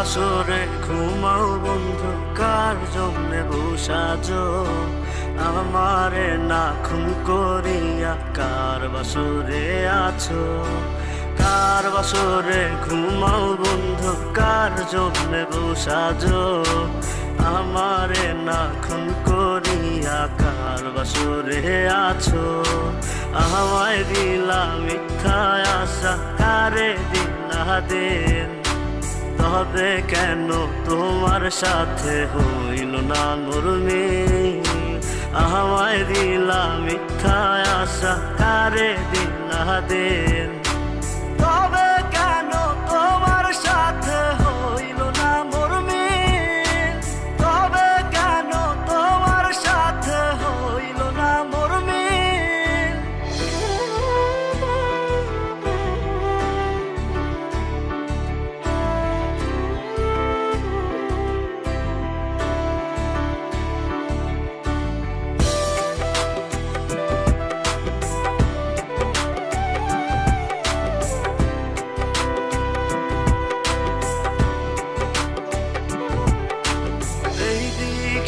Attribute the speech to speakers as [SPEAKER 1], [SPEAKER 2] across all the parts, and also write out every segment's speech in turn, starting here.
[SPEAKER 1] বাসরে ঘুমাও বন্ধু, কার জন্যে বসাজো আমারে না খুন করিয়া? কার বাসরে আছো? কার বাসরে ঘুমাও বন্ধু, কার জন্যে বসাজো আমারে না খুন করিয়া? কার বাসরে আছো? আমায় দিলা মিথ্যা আশা, কারে দিলা দিন? তবে কেন তোমার সাথে হইল না মোর মিল? আমায় দিলা মিথ্যা আশা, কারে দিলা দিন? তবে কেন তোমার সাথে হইল না মোর মিল? তবে কেন তোমার সাথে হইল না মোর মিল?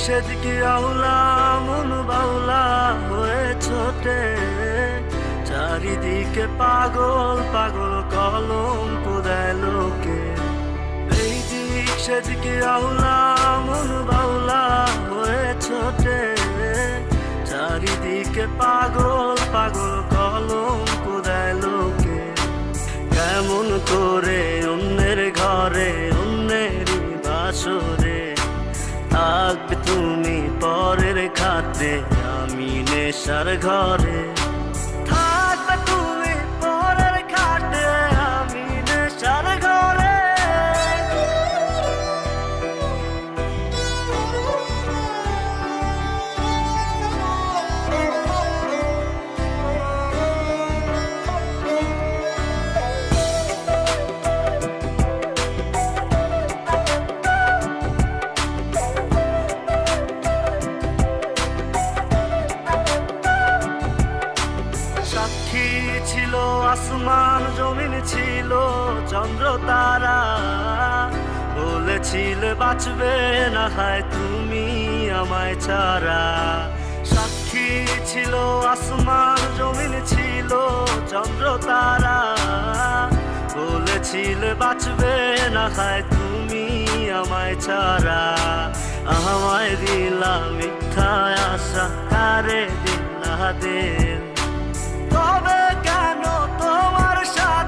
[SPEAKER 1] সেদিকে আউলা মন বাউলা হয়ে ছোটে, চারিদিকে পাগল পাগল কলঙ্ক দেয় লোকে। এই দিক সেদিকে আউলা মন বাউলা হয়ে ছোটে, চারিদিকে পাগল পাগল কলঙ্ক দেয় লোকে। কেমন করে অন্যের ঘরে অন্যেরই বাসরে থাকবে তুমি পরের খাতে, আমি নেশার ঘরে? থাকবে তুমি পরের খাতে, আমি নেশার ঘরে? সাক্ষী ছিল আসমান জমিন, ছিল চন্দ্র তারা, বলেছিলে বাঁচবে না হয় তুমি আমায় ছাড়া। সাক্ষী ছিল আসমান জমিন, ছিল চন্দ্র তারা, বলেছিলে বাঁচবে না হয় তুমি আমায় ছাড়া। আমায় দিলা মিথ্যা আশা, কারে দিলা দিন? তবে কেন তোমার সাথে